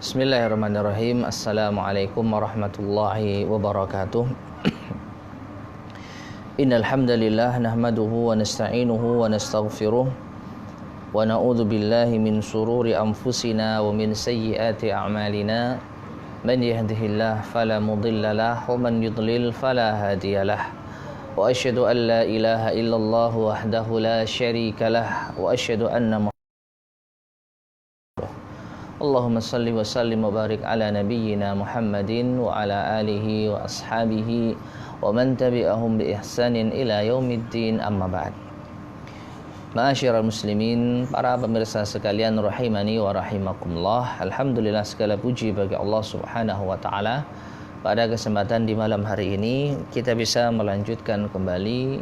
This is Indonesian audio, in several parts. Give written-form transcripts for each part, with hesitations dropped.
Bismillahirrahmanirrahim. Assalamualaikum warahmatullahi wabarakatuh. Innal hamdalillah nahmaduhu wa nasta'inuhu wa nastaghfiruh wa na'udzu billahi min shururi anfusina wa min sayyiati a'malina. Man yahdihillahu fala mudilla lahu wa man yudlil fala hadiyalah. Wa asyhadu an la ilaha illallah wahdahu la syarika lah wa asyhadu anna Allahumma salli wa sallim wa barik ala nabiyyina Muhammadin wa ala alihi wa ashabihi wa man tabi'ahum bi ihsanin ila yaumiddin, amma ba'd. Ma'asyiral muslimin, para pemirsa sekalian rahimani wa rahimakumullah. Alhamdulillah, segala puji bagi Allah Subhanahu wa taala. Pada kesempatan di malam hari ini kita bisa melanjutkan kembali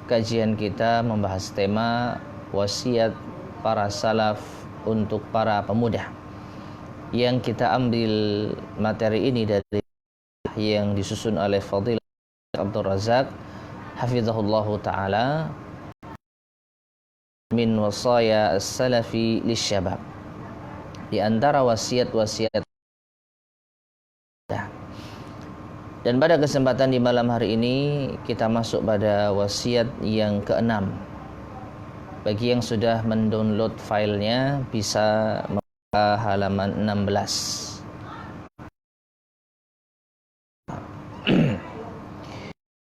kajian kita membahas tema wasiat para salaf untuk para pemuda. Yang kita ambil materi ini dari yang disusun oleh Fadilah Abdul Razak hafizahullahu ta'ala, min wasaya as-salafi lisyabab. Di antara wasiat-wasiat. Dan pada kesempatan di malam hari ini kita masuk pada wasiat yang keenam. Bagi yang sudah mendownload filenya bisa membuka halaman 16.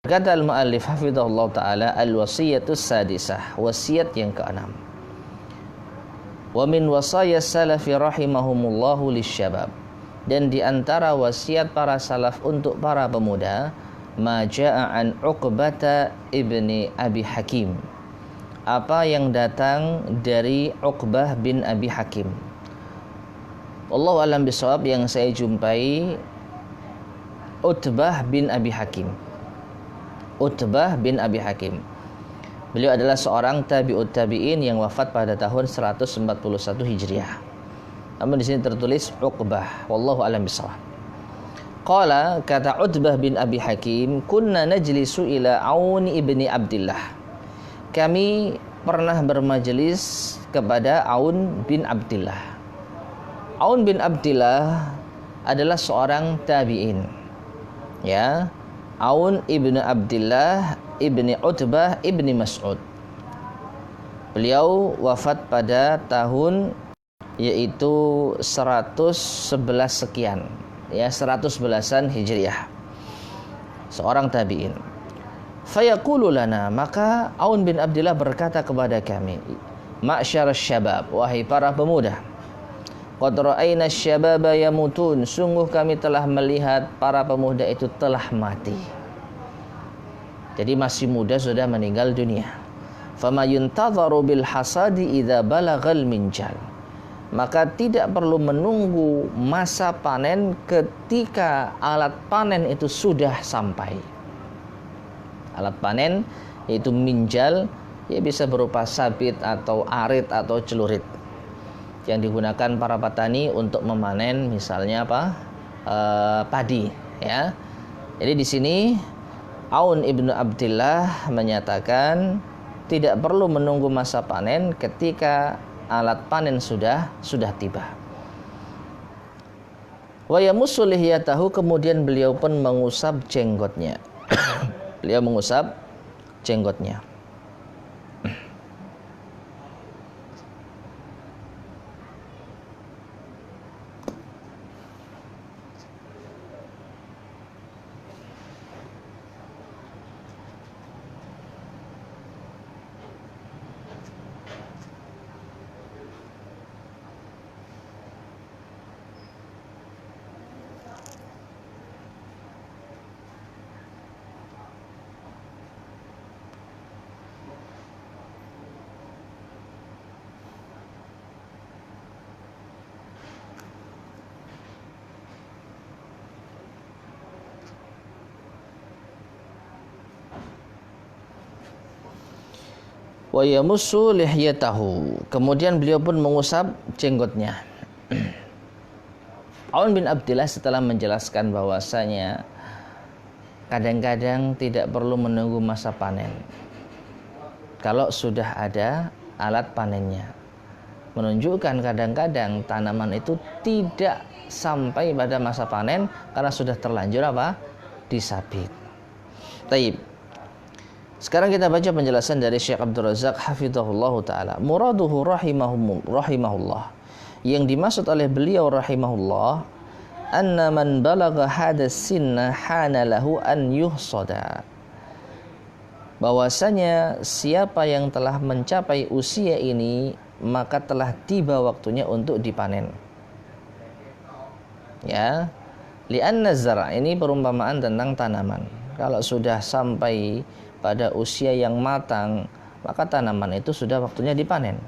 Berkata al-muallif hafizahullah ta'ala, al-wasiyatus sadisah, wasiat yang keenam. Wa min wasaya salafi rahimahumullahu lisyabab. Dan di antara wasiat para salaf untuk para pemuda, ma ja'a an Uqbata ibni Abi Hakim, apa yang datang dari Uqbah bin Abi Hakim. Wallahu a'lam bishawab, yang saya jumpai Utbah bin Abi Hakim. Utbah bin Abi Hakim. Beliau adalah seorang tabi'ut tabi'in yang wafat pada tahun 141 Hijriah. Namun di sini tertulis Uqbah. Wallahu a'lam bishawab. Qala, kata Utbah bin Abi Hakim, kunna najlisu ila Aun ibni Abdillah. Kami pernah bermajelis kepada Aun bin Abdillah. Aun bin Abdillah adalah seorang tabi'in. Ya, Aun ibnu Abdillah ibni Utbah ibni Mas'ud. Beliau wafat pada tahun yaitu 111 sekian, ya 111-an Hijriah. Seorang tabi'in. Fayaqulu lana, maka Aun bin Abdillah berkata kepada kami, ma'syar syabab, wahai para pemuda, qad ra'ayna syababa yamutun, sungguh kami telah melihat para pemuda itu telah mati. Jadi masih muda sudah meninggal dunia. Fama yuntadharu bil hasadi idza balagal minjal, maka tidak perlu menunggu masa panen ketika alat panen itu sudah sampai. Alat panen yaitu minjal, ya bisa berupa sabit atau arit atau celurit yang digunakan para petani untuk memanen misalnya padi, ya. Jadi di sini Aun ibnu Abdillah menyatakan tidak perlu menunggu masa panen ketika alat panen sudah tiba. Wa yamussu lihiyatahu, kemudian beliau pun mengusap jenggotnya. Beliau mengusap jenggotnya. Wa yamussu lihyatahu, kemudian beliau pun mengusap jenggotnya. Aun bin Abdillah setelah menjelaskan bahwasanya kadang-kadang tidak perlu menunggu masa panen kalau sudah ada alat panennya. menunjukkan kadang-kadang tanaman itu tidak sampai pada masa panen karena sudah terlanjur apa? Disabit. Taib. Sekarang kita baca penjelasan dari Syekh Abdul Razak hafizahullah taala. Muraduhu rahimahullah. Yang dimaksud oleh beliau rahimahullah, anna man balagha hadas sinna hana lahu an yuhsada. Bahwasanya siapa yang telah mencapai usia ini maka telah tiba waktunya untuk dipanen. Ya, li'anna zara' ini perumpamaan tentang tanaman. Kalau sudah sampai pada usia yang matang, maka tanaman itu sudah waktunya dipanen.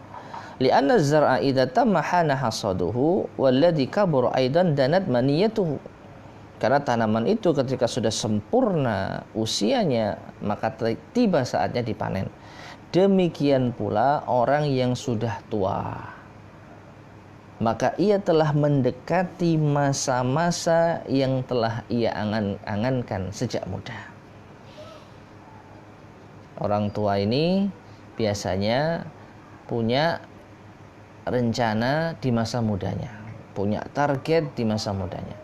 Li'anna zar'a idza tamma hana hasaduhu walladhi kabura aidan danat maniyatuhu. Karena tanaman itu ketika sudah sempurna usianya, maka tiba saatnya dipanen. Demikian pula orang yang sudah tua, maka ia telah mendekati masa-masa yang telah ia angan-angankan sejak muda. Orang tua ini biasanya punya rencana di masa mudanya, punya target di masa mudanya.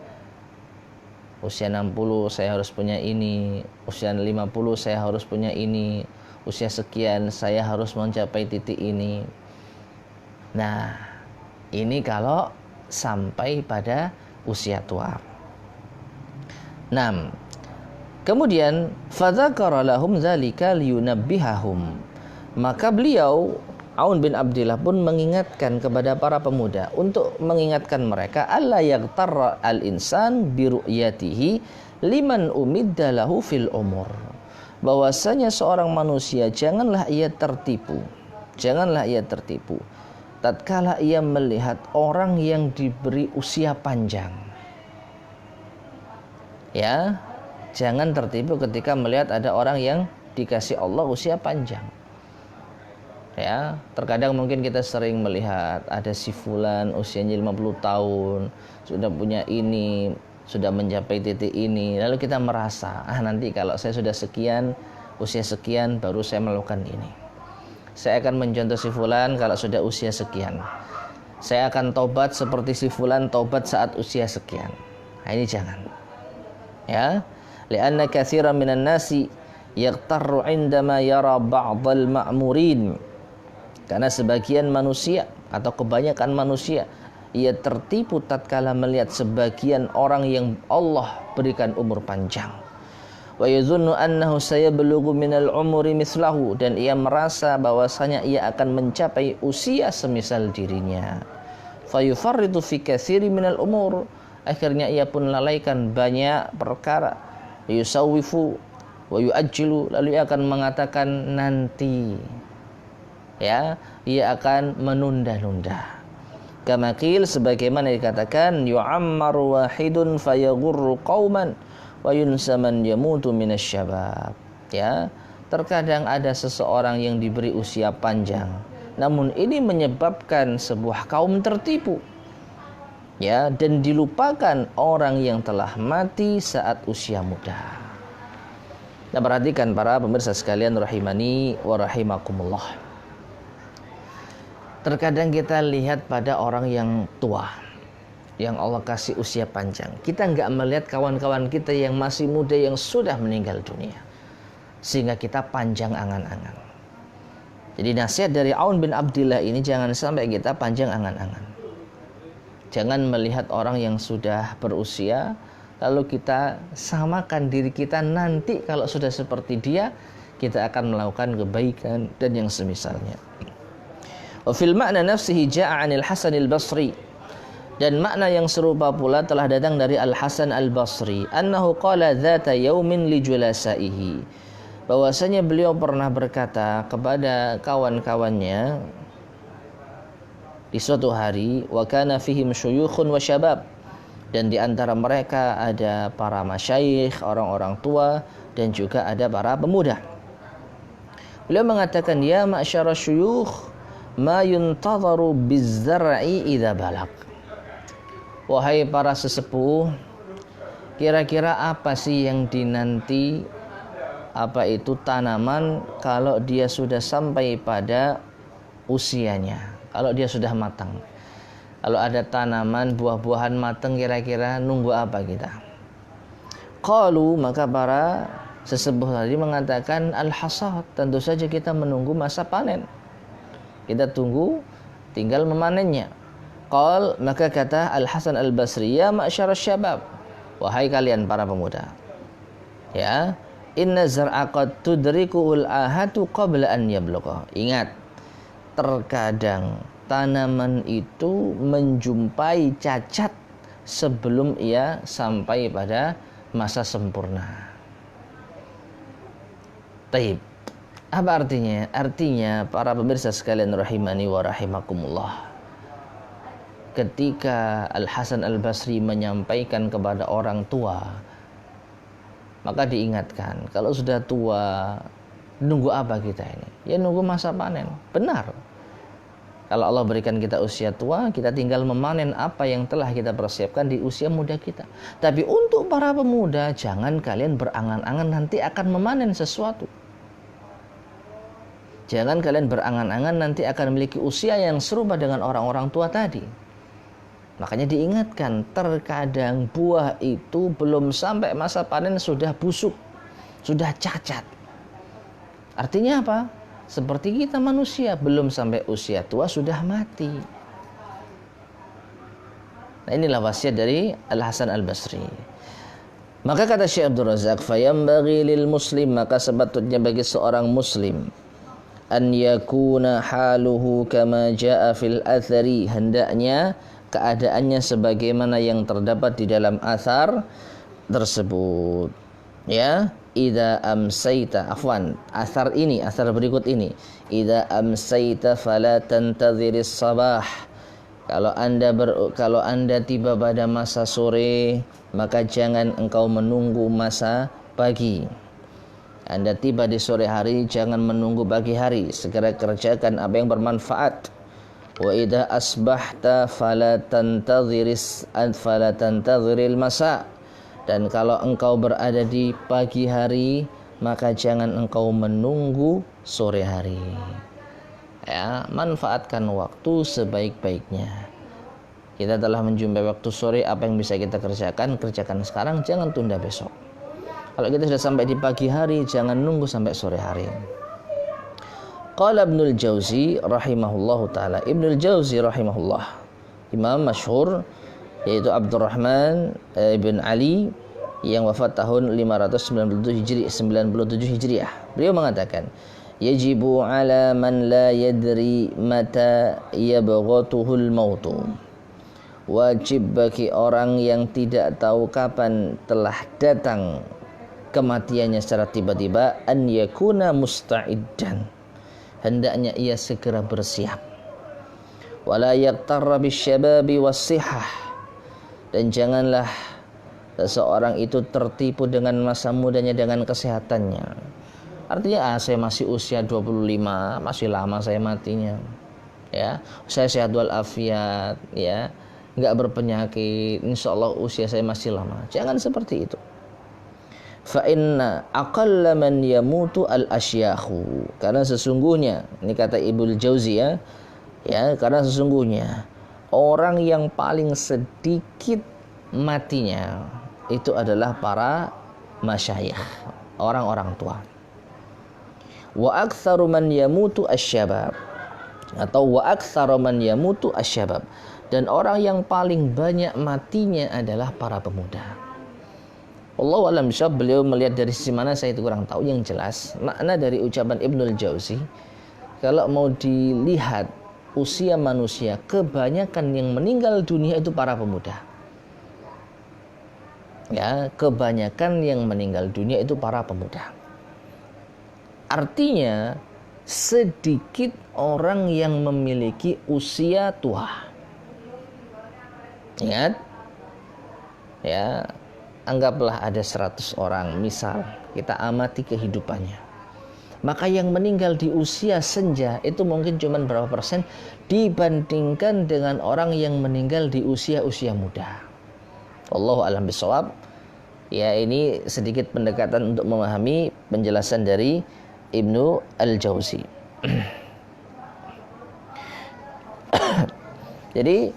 Usia 60 saya harus punya ini, usia 50 saya harus punya ini, usia sekian saya harus mencapai titik ini. Nah, ini kalau sampai pada usia tua. 6. Kemudian fadzakara lahum dzalika liyunabbihahum. Maka beliau Aun bin Abdillah pun mengingatkan kepada para pemuda untuk mengingatkan mereka alla yaghtarra al-insan bi ru'yatihi liman umidda lahu fil umur. Bahwasanya seorang manusia janganlah ia tertipu tatkala ia melihat orang yang diberi usia panjang. Ya, jangan tertipu ketika melihat ada orang yang dikasih Allah usia panjang. Ya, terkadang mungkin kita sering melihat ada si fulan usianya 50 tahun, sudah punya ini, sudah mencapai titik ini, lalu kita merasa, nanti kalau saya sudah sekian, usia sekian baru saya melakukan ini. Saya akan mencontoh si fulan kalau sudah usia sekian. Saya akan tobat seperti si fulan tobat saat usia sekian. Nah, ini jangan. Ya, li'anna katsiran minan nasi yaghtarru 'indama yara ba'dal ma'murin. Karena sebagian manusia atau kebanyakan manusia ia tertipu tatkala melihat sebagian orang yang Allah berikan umur panjang. Wa yadhunnu annahu sayablughu minal umuri mislahu, dan ia merasa bahwasanya ia akan mencapai usia semisal dirinya. Fa yufarritu fi katsiri minal umur, akhirnya ia pun lalaikan banyak perkara. Yusawwifu wa yu'ajjilu, lalu ia akan mengatakan nanti. Ya, ia akan menunda-nunda. Kama qil, sebagaimana dikatakan yu'ammaru wahidun fayaghurru qauman wa yunsaman yamutu minasyabab. Ya, terkadang ada seseorang yang diberi usia panjang, namun ini menyebabkan sebuah kaum tertipu. Ya, dan dilupakan orang yang telah mati saat usia muda. Nah, perhatikan para pemirsa sekalian rahimani wa rahimakumullah. Terkadang kita lihat pada orang yang tua, yang Allah kasih usia panjang. Kita nggak melihat kawan-kawan kita yang masih muda yang sudah meninggal dunia, sehingga kita panjang angan-angan. Jadi nasihat dari Aun bin Abdillah ini, jangan sampai kita panjang angan-angan. Jangan melihat orang yang sudah berusia lalu kita samakan diri kita, nanti kalau sudah seperti dia kita akan melakukan kebaikan dan yang semisalnya. Wa fil ma'na nafsihi ja'a 'anil Hasan al-Basri, dan makna yang serupa pula telah datang dari Al-Hasan al-Basri, annahu qala dzata yaumin li julasaihi, bahwasanya beliau pernah berkata kepada kawan-kawannya di suatu hari, wa kana fihim syuyukhun wa syabab, dan di antara mereka ada para masyayikh, orang-orang tua, dan juga ada para pemuda. Beliau mengatakan, ya ma'syara syuyukh ma yuntadharu bizzar'i idza balag. Wahai para sesepuh, kira-kira apa sih yang dinanti, apa itu tanaman kalau dia sudah sampai pada usianya, kalau dia sudah matang. Kalau ada tanaman buah-buahan matang, kira-kira nunggu apa kita? Qalu, maka para sesepuh tadi mengatakan al-hasad, tentu saja kita menunggu masa panen. Kita tunggu tinggal memanennya. Qal, maka kata Al-Hasan Al-Basri, ya ma'syarasy syabab, wahai kalian para pemuda. Ya, inna zar'a qad tudrikuul ahatu qabla an yablugha. Ingat, terkadang tanaman itu menjumpai cacat sebelum ia sampai pada masa sempurna. Taib. Apa artinya? Artinya para pemirsa sekalian rahimani wa rahimakumullah. Ketika Al-Hasan Al-Basri menyampaikan kepada orang tua, maka diingatkan, kalau sudah tua, nunggu apa kita ini? Ya nunggu masa panen. Benar. Kalau Allah berikan kita usia tua, kita tinggal memanen apa yang telah kita persiapkan di usia muda kita. Tapi untuk para pemuda, jangan kalian berangan-angan nanti akan memanen sesuatu. Jangan kalian berangan-angan nanti akan memiliki usia yang serupa dengan orang-orang tua tadi. Makanya diingatkan, terkadang buah itu belum sampai masa panen sudah busuk, sudah cacat. Artinya apa? Seperti kita manusia, belum sampai usia tua sudah mati. Nah, inilah wasiat dari Al-Hasan Al-Basri. Maka kata Syekh Abdul Razak, fayambaghi lil muslim, maka sepatutnya bagi seorang muslim an yakuna haluhu kama jaa fil athari, hendaknya keadaannya sebagaimana yang terdapat di dalam athar tersebut. Ya, idza amsayta, afwan, athar berikut ini, idza amsayta fala tantadhiris sabah. Kalau anda tiba pada masa sore, maka jangan engkau menunggu masa pagi. Anda tiba di sore hari, jangan menunggu pagi hari, segera kerjakan apa yang bermanfaat. Wa idza asbahta fala tantadhiril masa. Dan kalau engkau berada di pagi hari, maka jangan engkau menunggu sore hari. Ya, manfaatkan waktu sebaik-baiknya. Kita telah menjumpai waktu sore, apa yang bisa kita kerjakan sekarang, jangan tunda besok. Kalau kita sudah sampai di pagi hari, jangan nunggu sampai sore hari. Qala Ibnul Jauzi rahimahullahu taala. Ibnul Jauzi rahimahullah, imam masyhur, yaitu Abdurrahman ibn Ali yang wafat tahun 597 Hijriah. Beliau mengatakan, yajibu ala man la yadri mata yabghatuhul mautu. Wajib bagi orang yang tidak tahu kapan telah datang kematiannya secara tiba-tiba, an yakuna musta'iddan, hendaknya ia segera bersiap. Wala yaqtarra bisyababi wassihah, dan janganlah seseorang itu tertipu dengan masa mudanya dengan kesehatannya. Artinya saya masih usia 25, masih lama saya matinya. Ya, saya sehat walafiat, ya, enggak berpenyakit, insyaallah usia saya masih lama. Jangan seperti itu. Fa inna aqalla man yamutu al-asyyahu, karena sesungguhnya, ini kata Ibnu Jauzi ya, karena sesungguhnya orang yang paling sedikit matinya itu adalah para masyayikh, orang-orang tua. Wa aktsaru man yamutu asyabab, atau wa aktsaru man yamutu asyabab, dan orang yang paling banyak matinya adalah para pemuda. Wallahu a'lam bishawab. Beliau melihat dari sisi mana saya itu kurang tahu. Yang jelas makna dari ucapan Ibnul Jauzi, kalau mau dilihat usia manusia, kebanyakan yang meninggal dunia itu para pemuda. Ya, kebanyakan yang meninggal dunia itu para pemuda. Artinya sedikit orang yang memiliki usia tua. Ingat, ya, anggaplah ada 100 orang, misal kita amati kehidupannya, maka yang meninggal di usia senja itu mungkin cuma berapa persen dibandingkan dengan orang yang meninggal di usia-usia muda. Wallahu a'lam bishawab. Ya, ini sedikit pendekatan untuk memahami penjelasan dari Ibnu Al-Jauzi. Jadi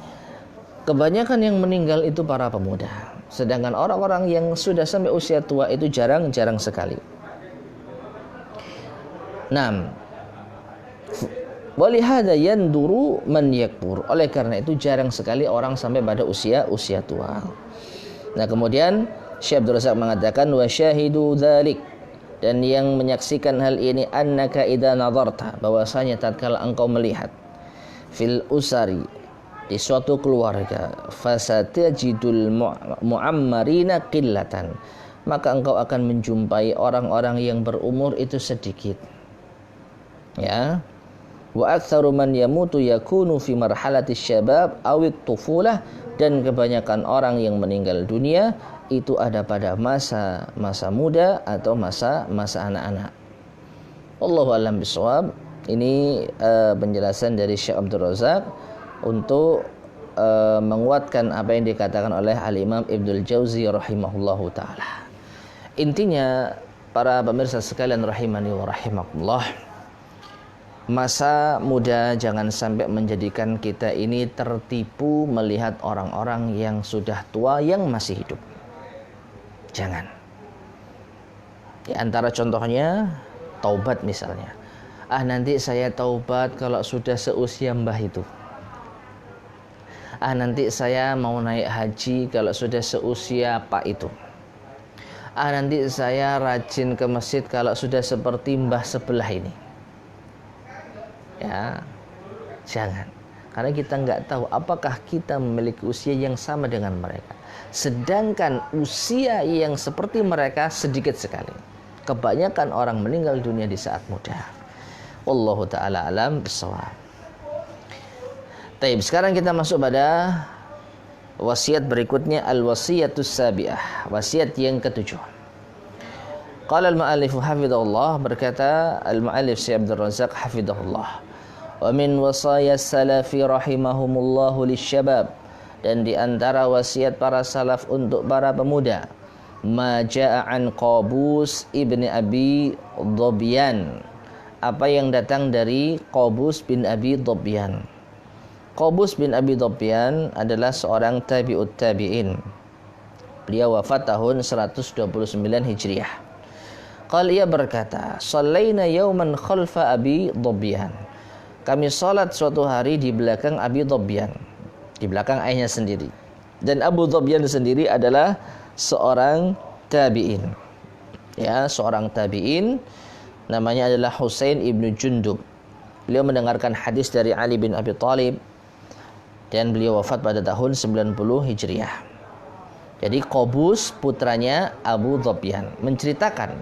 kebanyakan yang meninggal itu para pemuda. Sedangkan orang-orang yang sudah sampai usia tua itu jarang-jarang sekali. 6. Walihada yanduru man yakbur. Oleh karena itu jarang sekali orang sampai pada usia tua. Nah, kemudian Syekh Abdul Razak mengatakan wa syahidu dzalik, dan yang menyaksikan hal ini annaka idza nadarta, bahwasanya tatkala engkau melihat fil usari, di suatu keluarga, fasatajidul muammarina qillatan, maka engkau akan menjumpai orang-orang yang berumur itu sedikit. Ya. Wa aktsaru man yamutu yakunu fi marhalatis syabab awit tufulah, dan kebanyakan orang yang meninggal dunia itu ada pada masa muda atau masa anak-anak. Wallahu a'lam bishawab. Ini penjelasan dari Syekh Abdul Razak untuk menguatkan apa yang dikatakan oleh Al-Imam Ibnul Jauzi rahimahullahu taala. Intinya, para pemirsa sekalian rahimani wa rahimakumullah, masa muda jangan sampai menjadikan kita ini tertipu melihat orang-orang yang sudah tua yang masih hidup. Jangan. Di antara contohnya taubat misalnya. Nanti saya taubat kalau sudah seusia mbah itu. Nanti saya mau naik haji kalau sudah seusia pak itu. Nanti saya rajin ke masjid kalau sudah seperti mbah sebelah ini. Ya, jangan. Karena kita nggak tahu apakah kita memiliki usia yang sama dengan mereka. Sedangkan usia yang seperti mereka sedikit sekali. Kebanyakan orang meninggal dunia di saat muda. Wallahu ta'ala alam bissawab. Taib, sekarang kita masuk pada wasiat berikutnya, al-wasiyatus sabi'ah, wasiat yang ketujuh. Qala al-mu'allif hafidhahullah, berkata al-mu'allif Syekh Abdul Razak hafidhahullah, wa min wasaya salafi rahimahumullahu lisyabab, dan di antara wasiat para salaf untuk para pemuda, ma jaa an Qabus ibni Abi Dhobyan, apa yang datang dari Qabus bin Abi Dhobyan. Qabus bin Abi Dhobyan adalah seorang tabi'ut tabi'in. Beliau wafat tahun 129 Hijriah. Ia berkata, "Shallaina yauman khalfa Abi Dhobyan." Kami salat suatu hari di belakang Abi Dhobyan, di belakang ayahnya sendiri. Dan Abu Dhobyan sendiri adalah seorang tabi'in. Ya, seorang tabi'in, namanya adalah Husain ibnu Jundub. Beliau mendengarkan hadis dari Ali bin Abi Thalib dan beliau wafat pada tahun 90 Hijriah. Jadi Qabus putranya Abu Dhobyan menceritakan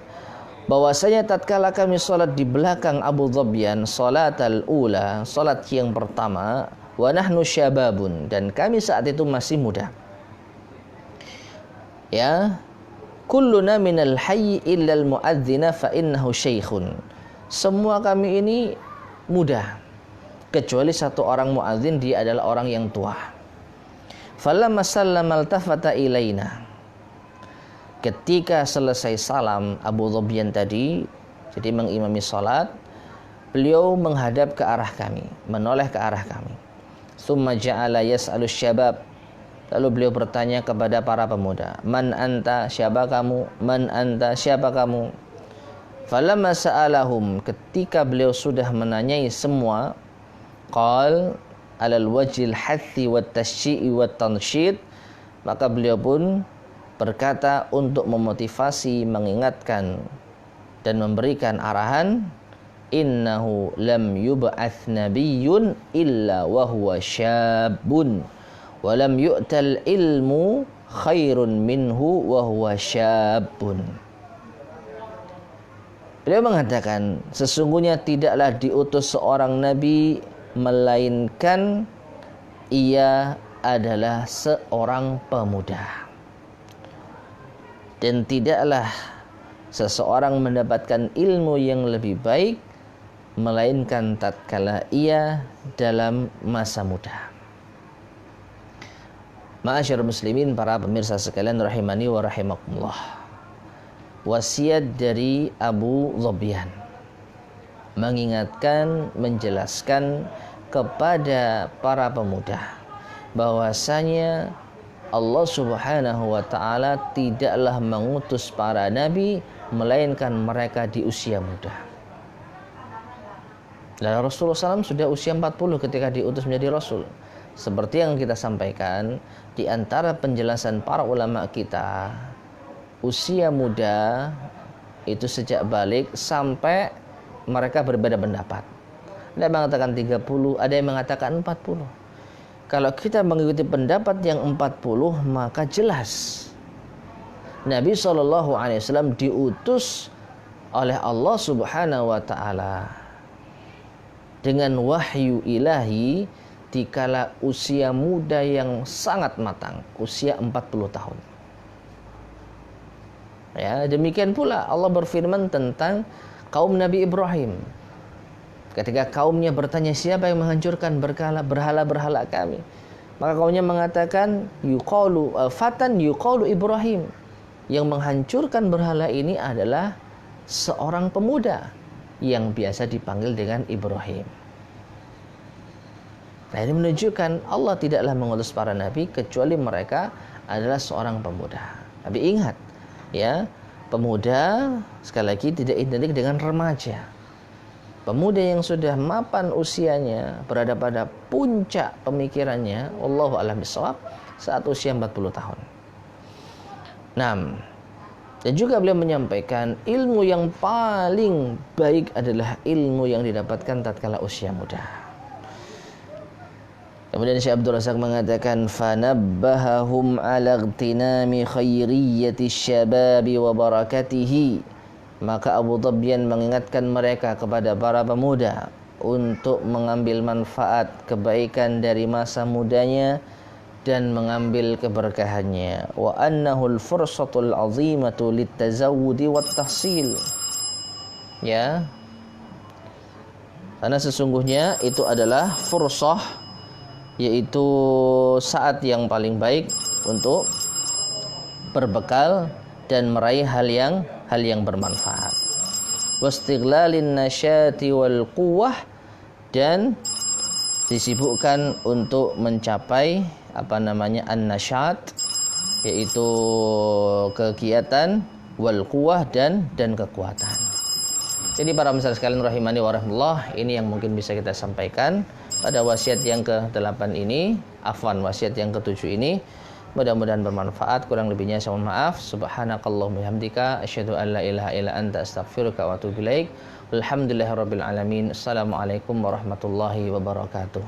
bahwasanya tatkala kami salat di belakang Abu Dhobyan, salatal ula, salat yang pertama, wa nahnu syababun, dan kami saat itu masih muda. Ya, kulluna minal hayy illa al muadzina fa innahu syaikhun. Semua kami ini muda, kecuali satu orang muadzin, dia adalah orang yang tua. Falamma sallama altafata ilaina. Ketika selesai salam Abu Dhobyan tadi, jadi mengimami salat, beliau menghadap ke arah kami, menoleh ke arah kami. Tsumma ja'ala yas'alu syabab. Lalu beliau bertanya kepada para pemuda, "Man anta?" Siapa kamu? "Man anta?" Siapa kamu? Falamma sa'alahum, ketika beliau sudah menanyai semua, qal alal wajhil hathi wat tasyyi'i wat tansyid, maka beliau pun berkata untuk memotivasi, mengingatkan dan memberikan arahan, innahu lam yub'ats nabiyyun illa wa huwa syabun wa lam yu'tal ilmu khairun minhu wa huwa syabun. Beliau mengatakan, sesungguhnya tidaklah diutus seorang nabi melainkan ia adalah seorang pemuda. Dan tidaklah seseorang mendapatkan ilmu yang lebih baik melainkan tatkala ia dalam masa muda. Ma'asyarul muslimin, para pemirsa sekalian rahimani wa rahimakumullah. Wasiat dari Abu Dhobyan mengingatkan, menjelaskan kepada para pemuda bahwasanya Allah Subhanahu wa taala tidaklah mengutus para nabi melainkan mereka di usia muda. Dan Rasulullah SAW sudah usia 40 ketika diutus menjadi rasul. Seperti yang kita sampaikan, di antara penjelasan para ulama kita, usia muda itu sejak balik sampai mereka berbeda pendapat. Ada yang mengatakan 30, ada yang mengatakan 40. Kalau kita mengikuti pendapat yang 40, maka jelas Nabi SAW diutus oleh Allah Subhanahu wa taala dengan wahyu ilahi dikala usia muda yang sangat matang, usia 40 tahun. Ya, demikian pula Allah berfirman tentang kaum Nabi Ibrahim. Ketika kaumnya bertanya, siapa yang menghancurkan berhala-berhala kami? Maka kaumnya mengatakan, fatan yuqalu Ibrahim. Yang menghancurkan berhala ini adalah seorang pemuda yang biasa dipanggil dengan Ibrahim. Nah, ini menunjukkan Allah tidaklah mengutus para nabi kecuali mereka adalah seorang pemuda. Tapi ingat, ya, pemuda sekali lagi tidak identik dengan remaja. Pemuda yang sudah mapan usianya, berada pada puncak pemikirannya, wallahu a'lam bishawab, saat usia 40 tahun. Dan juga beliau menyampaikan ilmu yang paling baik adalah ilmu yang didapatkan tatkala usia muda. Kemudian Syekh Abdul Razak mengatakan fanabbahahum ala ightinami khairiyyati syababi wa barakatihi. Maka Abu Dhabyan mengingatkan mereka kepada para pemuda untuk mengambil manfaat kebaikan dari masa mudanya dan mengambil keberkahannya. Wa annahu al-fursatul 'azimatu lit-tazawwudi wat-tahsil. Ya. Karena sesungguhnya itu adalah fursah, yaitu saat yang paling baik untuk berbekal dan meraih hal yang bermanfaat. Wastighlalin nasyati wal quwwah, dan disibukkan untuk mencapai an-nasyat, yaitu kegiatan, wal quwwah dan kekuatan. Jadi para pemirsa sekalian rahimani wa rahmatullah, ini yang mungkin bisa kita sampaikan pada wasiat yang ke-8 ini, wasiat yang ke-7 ini. Mudah-mudahan bermanfaat. Kurang lebihnya saya mohon maaf. Subhanakallahumma bihamdika asyhadu an la ilaha illa anta astaghfiruka wa atubu ilaik. Walhamdulillahirabbil alamin. Assalamualaikum warahmatullahi wabarakatuh.